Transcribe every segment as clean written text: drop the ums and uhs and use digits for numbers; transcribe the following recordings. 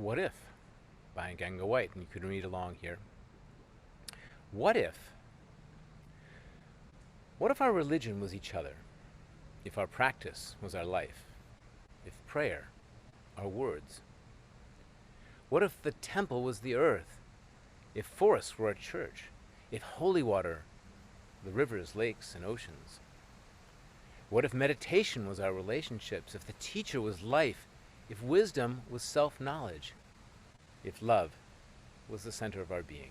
What if, by Ganga White, and you can read along here. What if? What if our religion was each other? If our practice was our life? If prayer, our words? What if the temple was the earth? If forests were our church? If holy water, the rivers, lakes, and oceans? What if meditation was our relationships? If the teacher was life? If wisdom was self-knowledge? If love was the center of our being?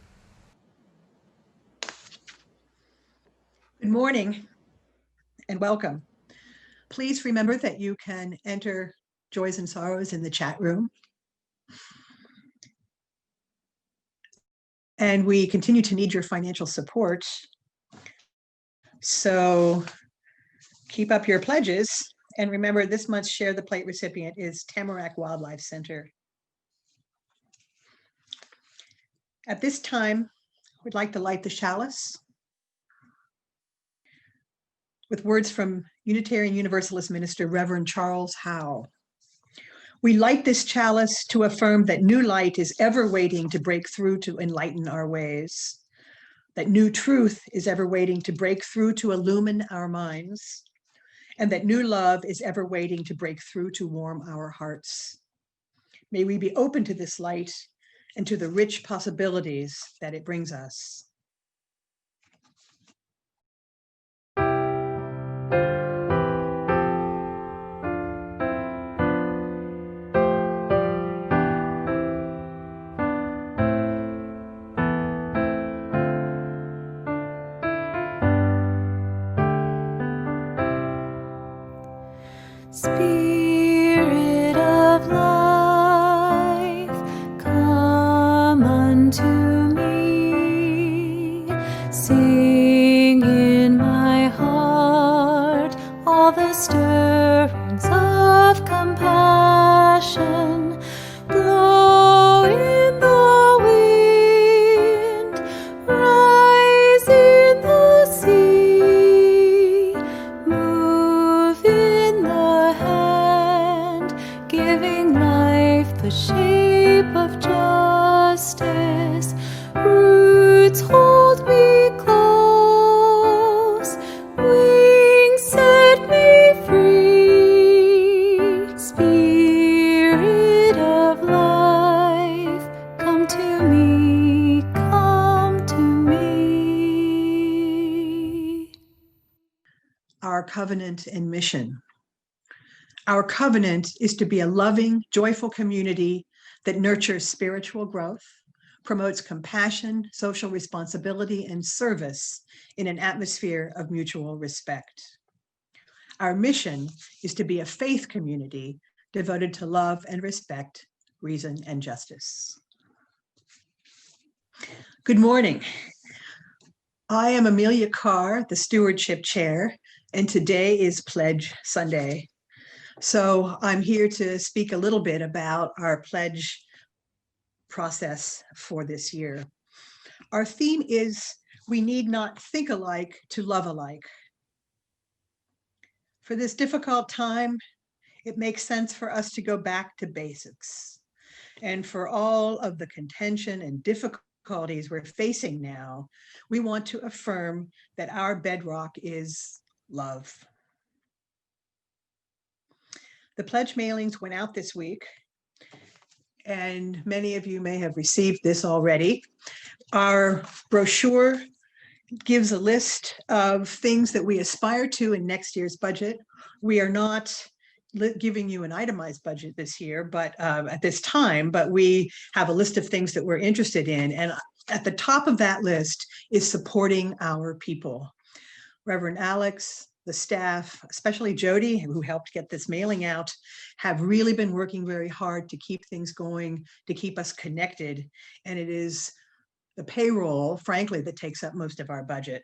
Good morning and welcome. Please remember that you can enter joys and sorrows in the chat room. And we continue to need your financial support. So keep up your pledges. And remember, this month's Share the Plate recipient is Tamarack Wildlife Center. At this time, we'd like to light the chalice with words from Unitarian Universalist minister, Reverend Charles Howe. We light this chalice to affirm that new light is ever waiting to break through to enlighten our ways, that new truth is ever waiting to break through to illumine our minds, and that new love is ever waiting to break through to warm our hearts. May we be open to this light and to the rich possibilities that it brings us. Spirit of life, come unto me. Sing in my heart all the stirrings of compassion. Blow in the wind, rise in the sea, move in the hand, giving life the shape of justice. Roots hold me close, wings set me free. Spirit of life, come to me, come to me. Our covenant and mission. Our covenant is to be a loving, joyful community that nurtures spiritual growth, promotes compassion, social responsibility, and service in an atmosphere of mutual respect. Our mission is to be a faith community devoted to love and respect, reason, and justice. Good morning. I am Amelia Carr, the Stewardship Chair, and today is Pledge Sunday. So I'm here to speak a little bit about our pledge process for this year. Our theme is, we need not think alike to love alike. For this difficult time, it makes sense for us to go back to basics. And for all of the contention and difficulties we're facing now, we want to affirm that our bedrock is love. The pledge mailings went out this week, and many of you may have received this already. Our brochure gives a list of things that we aspire to in next year's budget. We are not giving you an itemized budget this year, but at this time, but we have a list of things that we're interested in. And at the top of that list is supporting our people. Reverend Alex, the staff, especially Jody, who helped get this mailing out, have really been working very hard to keep things going, to keep us connected. And it is the payroll, frankly, that takes up most of our budget.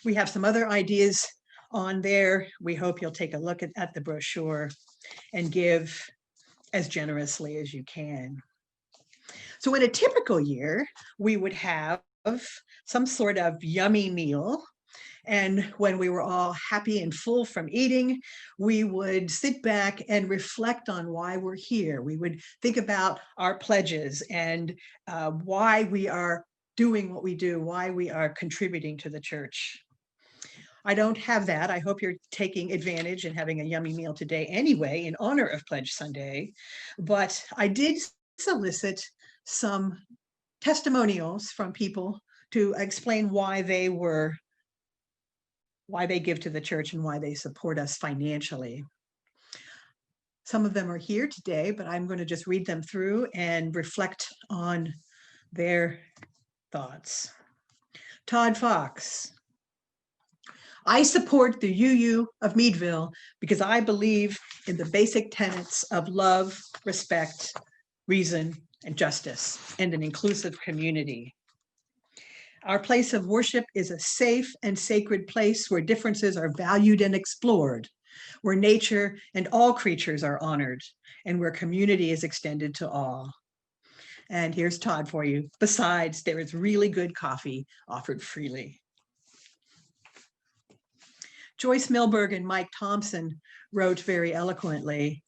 We have some other ideas on there. We hope you'll take a look at the brochure and give as generously as you can. So in a typical year, we would have some sort of yummy meal And when we were all happy and full from eating, we would sit back and reflect on why we're here. We would think about our pledges and why we are doing what we do, why we are contributing to the church. I don't have that. I hope you're taking advantage and having a yummy meal today anyway, in honor of Pledge Sunday. But I did solicit some testimonials from people to explain why they give to the church and why they support us financially. Some of them are here today, but I'm going to just read them through and reflect on their thoughts. Todd Fox. I support the UU of Meadville because I believe in the basic tenets of love, respect, reason, and justice, and an inclusive community. Our place of worship is a safe and sacred place where differences are valued and explored, where nature and all creatures are honored, and where community is extended to all. And here's Todd for you. Besides, there is really good coffee offered freely. Joyce Milberg and Mike Thompson wrote very eloquently,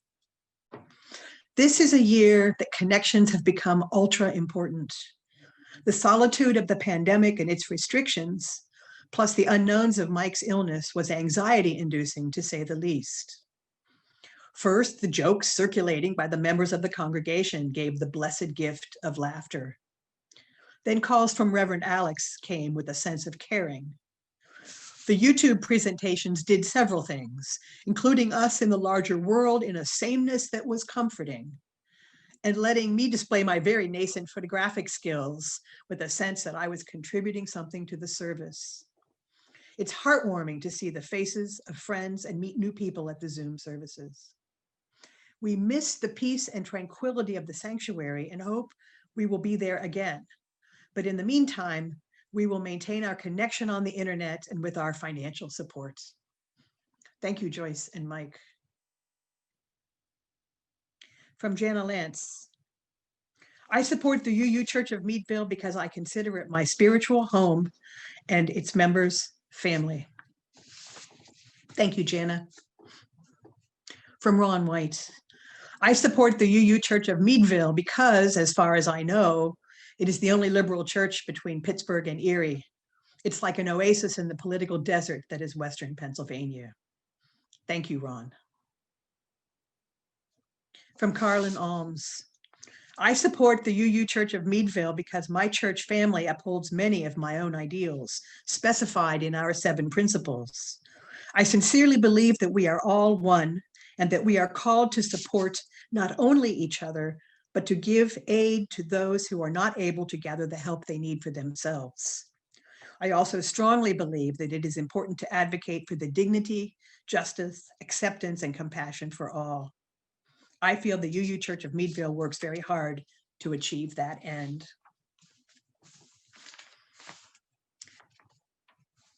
"This is a year that connections have become ultra important. The solitude of the pandemic and its restrictions, plus the unknowns of Mike's illness, was anxiety-inducing, to say the least. First, the jokes circulating by the members of the congregation gave the blessed gift of laughter. Then calls from Reverend Alex came with a sense of caring. The YouTube presentations did several things, including us in the larger world in a sameness that was comforting, and letting me display my very nascent photographic skills with a sense that I was contributing something to the service. It's heartwarming to see the faces of friends and meet new people at the Zoom services. We miss the peace and tranquility of the sanctuary and hope we will be there again. But in the meantime, we will maintain our connection on the internet and with our financial support." Thank you, Joyce and Mike. From Jana Lance. I support the UU Church of Meadville because I consider it my spiritual home and its members' family. Thank you, Jana. From Ron White. I support the UU Church of Meadville because, as far as I know, it is the only liberal church between Pittsburgh and Erie. It's like an oasis in the political desert that is Western Pennsylvania. Thank you, Ron. From Carlin Alms. I support the UU Church of Meadville because my church family upholds many of my own ideals, specified in our 7 principles. I sincerely believe that we are all one and that we are called to support not only each other, but to give aid to those who are not able to gather the help they need for themselves. I also strongly believe that it is important to advocate for the dignity, justice, acceptance, and compassion for all. I feel the UU Church of Meadville works very hard to achieve that end.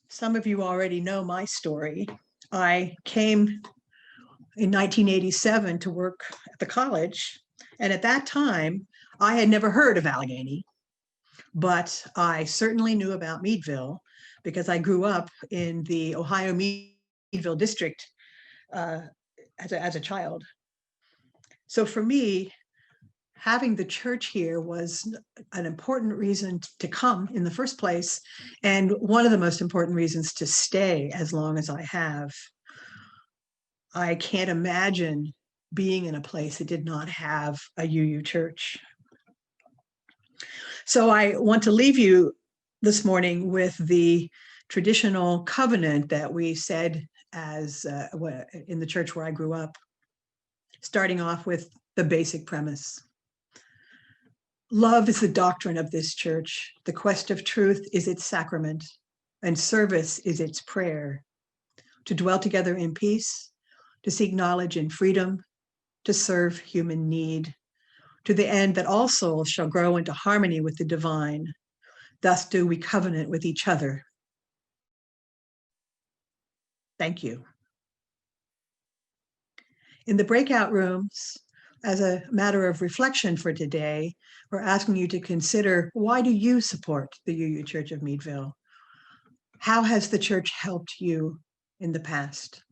Some of you already know my story. I came in 1987 to work at the college. And at that time, I had never heard of Allegheny, but I certainly knew about Meadville because I grew up in the Ohio Meadville district as a child. So for me, having the church here was an important reason to come in the first place, and one of the most important reasons to stay as long as I have. I can't imagine being in a place that did not have a UU church. So I want to leave you this morning with the traditional covenant that we said as in the church where I grew up, starting off with the basic premise. Love is the doctrine of this church. The quest of truth is its sacrament, and service is its prayer. To dwell together in peace, to seek knowledge and freedom, to serve human need, to the end that all souls shall grow into harmony with the divine. Thus do we covenant with each other. Thank you. In the breakout rooms, as a matter of reflection for today, we're asking you to consider, why do you support the UU Church of Meadville? How has the church helped you in the past?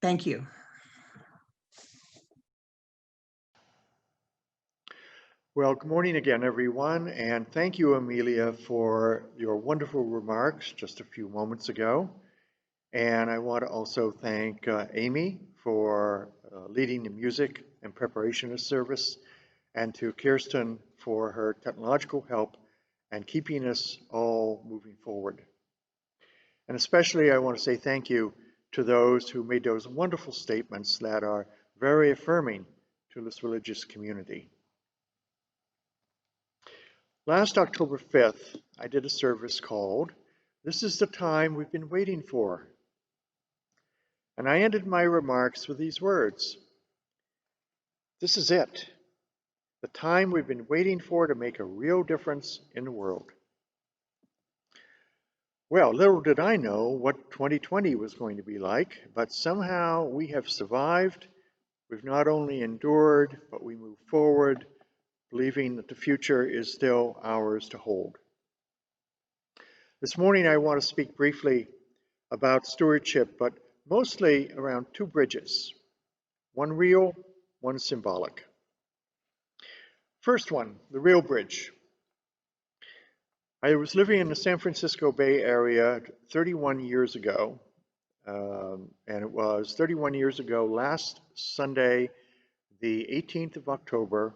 Thank you. Well, good morning again, everyone, and thank you, Amelia, for your wonderful remarks just a few moments ago. And I want to also thank Amy for leading the music and preparation of service, and to Kirsten for her technological help and keeping us all moving forward. And especially I want to say thank you to those who made those wonderful statements that are very affirming to this religious community. Last October 5th, I did a service called, "This is the Time We've Been Waiting For." And I ended my remarks with these words: "This is it, the time we've been waiting for to make a real difference in the world." Well, little did I know what 2020 was going to be like, but somehow we have survived. We've not only endured, but we move forward, believing that the future is still ours to hold. This morning I want to speak briefly about stewardship, but mostly around two bridges, one real, one symbolic. First one, the real bridge. I was living in the San Francisco Bay Area 31 years ago, and it was 31 years ago last Sunday, the 18th of October.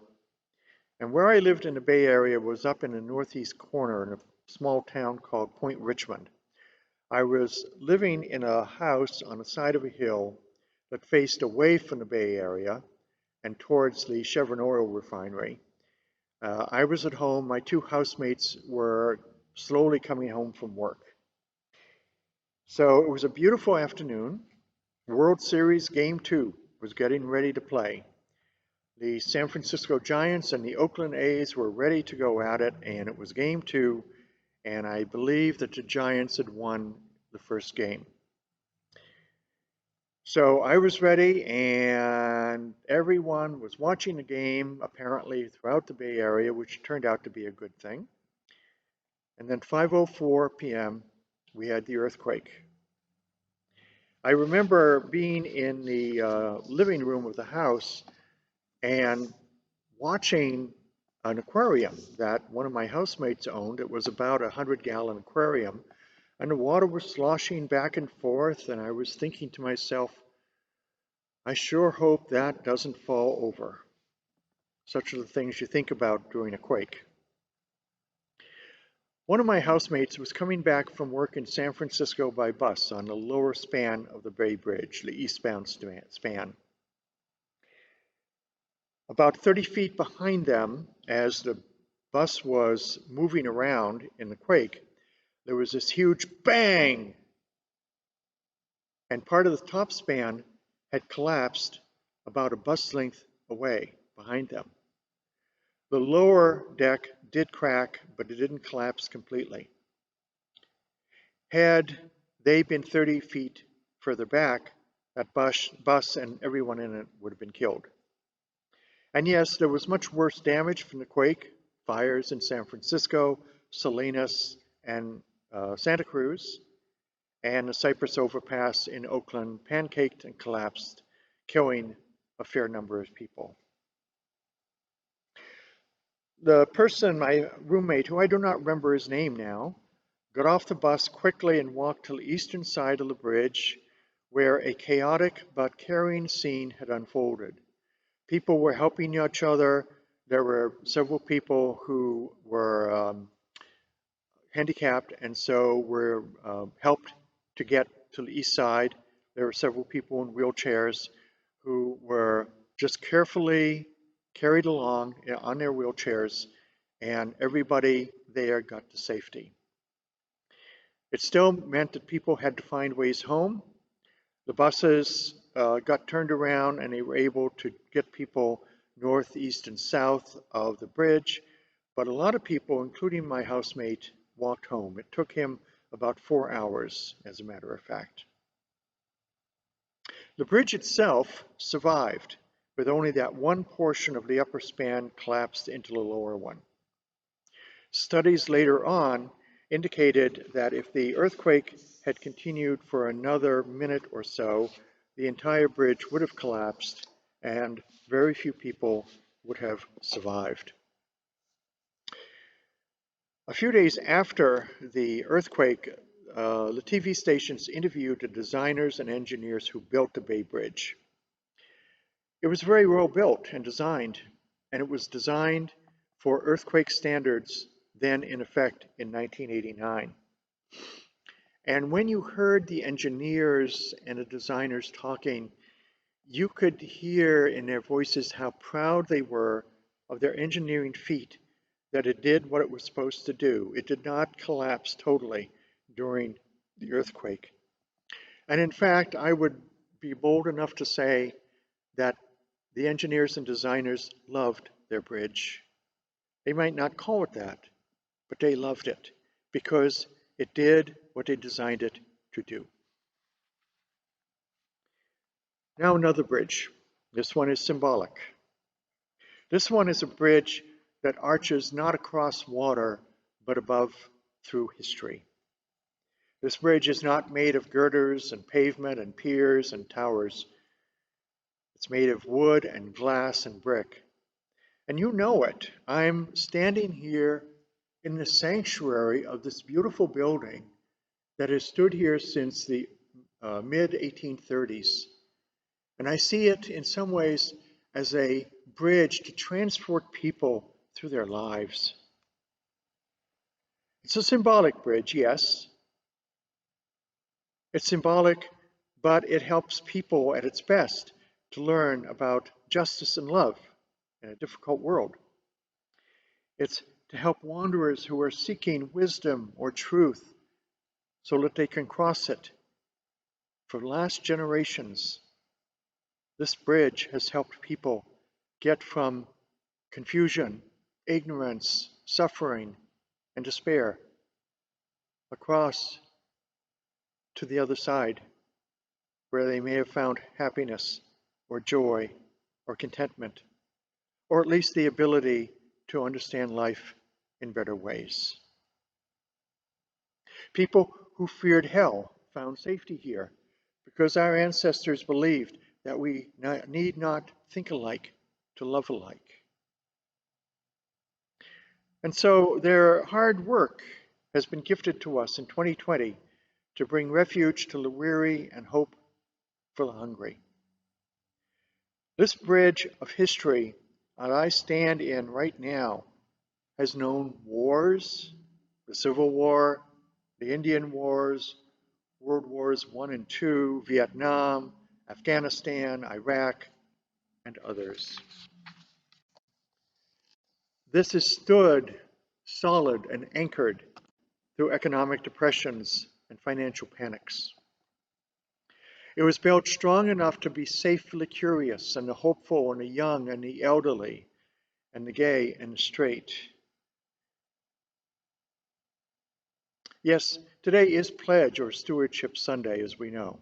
And where I lived in the Bay Area was up in the northeast corner in a small town called Point Richmond. I was living in a house on the side of a hill that faced away from the Bay Area and towards the Chevron oil refinery. I was at home. My two housemates were slowly coming home from work. So it was a beautiful afternoon. World Series Game 2 was getting ready to play. The San Francisco Giants and the Oakland A's were ready to go at it, and it was Game 2, and I believe that the Giants had won the first game. So I was ready, and everyone was watching the game, apparently throughout the Bay Area, which turned out to be a good thing. And then 5:04 p.m., we had the earthquake. I remember being in the living room of the house and watching an aquarium that one of my housemates owned. It was about a 100-gallon aquarium, and the water was sloshing back and forth, and I was thinking to myself, I sure hope that doesn't fall over. Such are the things you think about during a quake. One of my housemates was coming back from work in San Francisco by bus on the lower span of the Bay Bridge, the eastbound span. About 30 feet behind them, as the bus was moving around in the quake, there was this huge bang, and part of the top span had collapsed about a bus length away behind them. The lower deck did crack, but it didn't collapse completely. Had they been 30 feet further back, that bus and everyone in it would have been killed. And yes, there was much worse damage from the quake, fires in San Francisco, Salinas, and Santa Cruz, and the Cypress overpass in Oakland pancaked and collapsed, killing a fair number of people. The person, my roommate, who I do not remember his name now, got off the bus quickly and walked to the eastern side of the bridge, where a chaotic but caring scene had unfolded. People were helping each other. There were several people who were handicapped and so were helped to get to the east side. There were several people in wheelchairs who were just carefully carried along on their wheelchairs, and everybody there got to safety. It still meant that people had to find ways home. The buses got turned around and they were able to get people north, east, and south of the bridge. But a lot of people, including my housemate, walked home. It took him about 4 hours, as a matter of fact. The bridge itself survived, with only that one portion of the upper span collapsed into the lower one. Studies later on indicated that if the earthquake had continued for another minute or so, the entire bridge would have collapsed and very few people would have survived. A few days after the earthquake, the TV stations interviewed the designers and engineers who built the Bay Bridge. It was very well built and designed, and it was designed for earthquake standards then in effect in 1989. And when you heard the engineers and the designers talking, you could hear in their voices how proud they were of their engineering feat, that it did what it was supposed to do. It did not collapse totally during the earthquake. And in fact, I would be bold enough to say that the engineers and designers loved their bridge. They might not call it that, but they loved it because it did what they designed it to do. Now another bridge. This one is symbolic. This one is a bridge that arches not across water, but above through history. This bridge is not made of girders and pavement and piers and towers. It's made of wood and glass and brick. And you know it. I'm standing here in the sanctuary of this beautiful building that has stood here since the mid-1830s. And I see it in some ways as a bridge to transport people through their lives. It's a symbolic bridge, yes. It's symbolic, but it helps people at its best to learn about justice and love in a difficult world. It's to help wanderers who are seeking wisdom or truth so that they can cross it. For the last generations, this bridge has helped people get from confusion, ignorance, suffering, and despair across to the other side, where they may have found happiness or joy or contentment, or at least the ability to understand life in better ways. People who feared hell found safety here because our ancestors believed that we need not think alike to love alike. And so their hard work has been gifted to us in 2020 to bring refuge to the weary and hope for the hungry. This bridge of history that I stand in right now has known wars, the Civil War, the Indian Wars, World Wars I and II, Vietnam, Afghanistan, Iraq, and others. This has stood solid and anchored through economic depressions and financial panics. It was built strong enough to be safe for the curious and the hopeful and the young and the elderly and the gay and the straight. Yes, today is Pledge or Stewardship Sunday, as we know.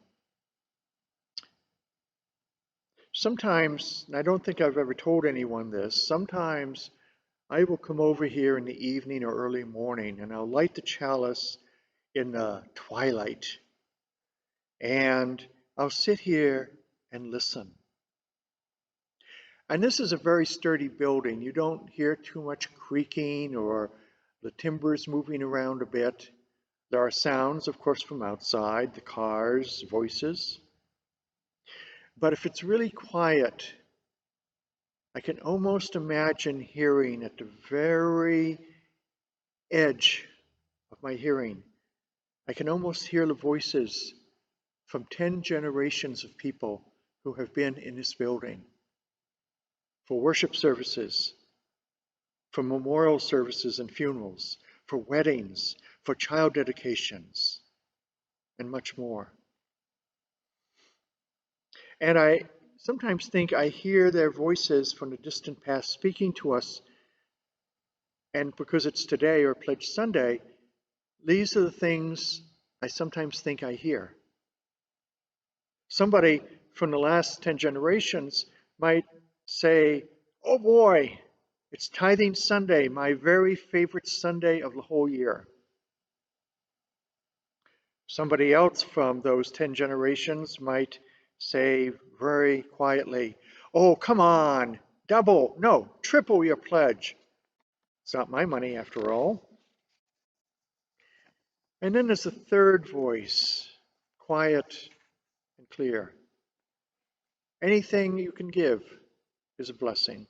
Sometimes, and I don't think I've ever told anyone this, sometimes I will come over here in the evening or early morning and I'll light the chalice in the twilight and I'll sit here and listen. And this is a very sturdy building. You don't hear too much creaking or the timbers moving around a bit. There are sounds, of course, from outside, the cars, voices. But if it's really quiet, I can almost imagine hearing at the very edge of my hearing. I can almost hear the voices from 10 generations of people who have been in this building for worship services, for memorial services and funerals, for weddings, for child dedications, and much more. And I sometimes think I hear their voices from the distant past speaking to us. And because it's today or Pledge Sunday, these are the things I sometimes think I hear. Somebody from the last 10 generations might say, "Oh boy, it's Tithing Sunday, my very favorite Sunday of the whole year." Somebody else from those 10 generations might say very quietly, "Oh, come on, double, no, triple your pledge. It's not my money after all." And then there's a third voice, quiet and clear. Anything you can give is a blessing.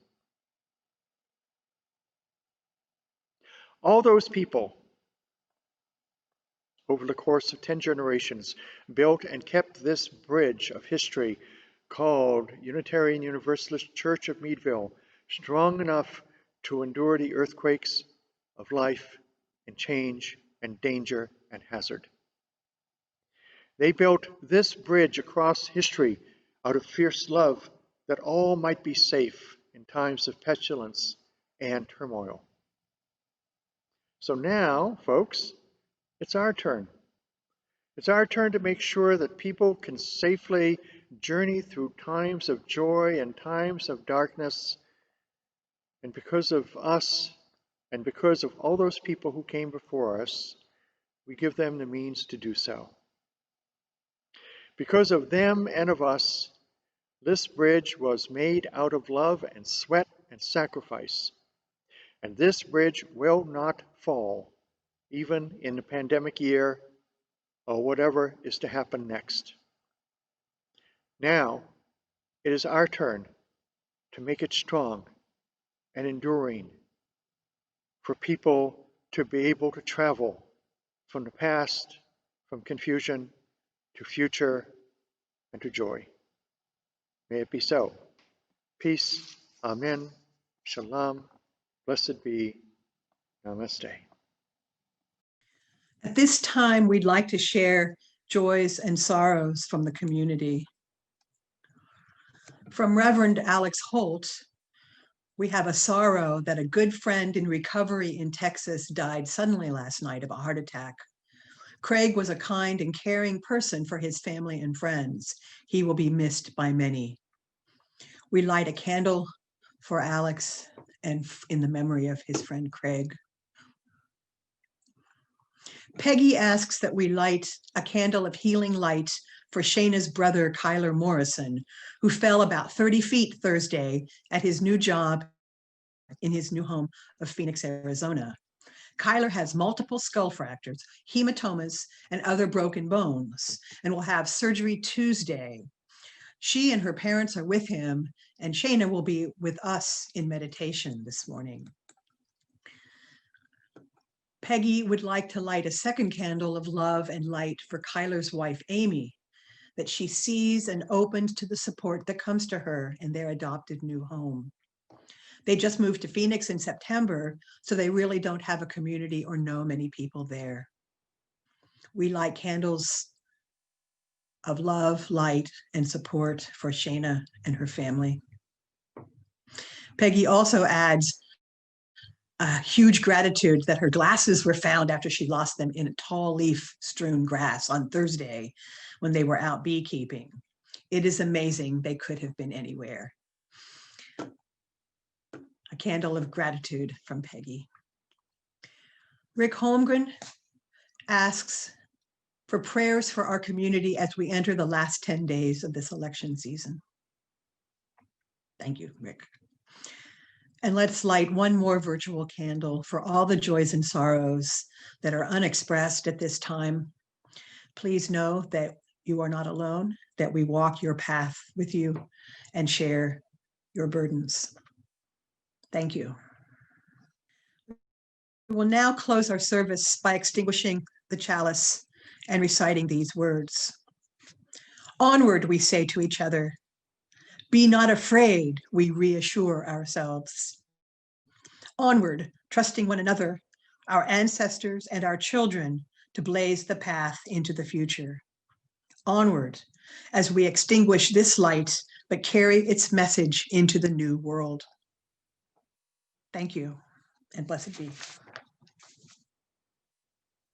All those people over the course of 10 generations built and kept this bridge of history called Unitarian Universalist Church of Meadville strong enough to endure the earthquakes of life and change and danger and hazard. They built this bridge across history out of fierce love that all might be safe in times of pestilence and turmoil. So now, folks, it's our turn. It's our turn to make sure that people can safely journey through times of joy and times of darkness. And because of us and because of all those people who came before us, we give them the means to do so. Because of them and of us, this bridge was made out of love and sweat and sacrifice. And this bridge will not fall, even in the pandemic year or whatever is to happen next. Now, it is our turn to make it strong and enduring for people to be able to travel from the past, from confusion to future and to joy. May it be so. Peace. Amen. Shalom. Blessed be. Namaste. At this time, we'd like to share joys and sorrows from the community. From Reverend Alex Holt, we have a sorrow that a good friend in recovery in Texas died suddenly last night of a heart attack. Craig was a kind and caring person for his family and friends. He will be missed by many. We light a candle for Alex and in the memory of his friend Craig. Peggy asks that we light a candle of healing light for Shayna's brother, Kyler Morrison, who fell about 30 feet Thursday at his new job in his new home of Phoenix, Arizona. Kyler has multiple skull fractures, hematomas, and other broken bones, and will have surgery Tuesday. She and her parents are with him, and Shayna will be with us in meditation this morning. Peggy would like to light a second candle of love and light for Kyler's wife, Amy, that she sees and opens to the support that comes to her in their adopted new home. They just moved to Phoenix in September, so they really don't have a community or know many people there. We light candles of love, light, and support for Shayna and her family. Peggy also adds a huge gratitude that her glasses were found after she lost them in a tall leaf-strewn grass on Thursday when they were out beekeeping. It is amazing they could have been anywhere. A candle of gratitude from Peggy. Rick Holmgren asks for prayers for our community as we enter the last 10 days of this election season. Thank you, Rick. And let's light one more virtual candle for all the joys and sorrows that are unexpressed at this time. Please know that you are not alone, that we walk your path with you and share your burdens. Thank you. We will now close our service by extinguishing the chalice and reciting these words. Onward, we say to each other. Be not afraid, we reassure ourselves. Onward, trusting one another, our ancestors and our children to blaze the path into the future. Onward, as we extinguish this light, but carry its message into the new world. Thank you, and blessed be.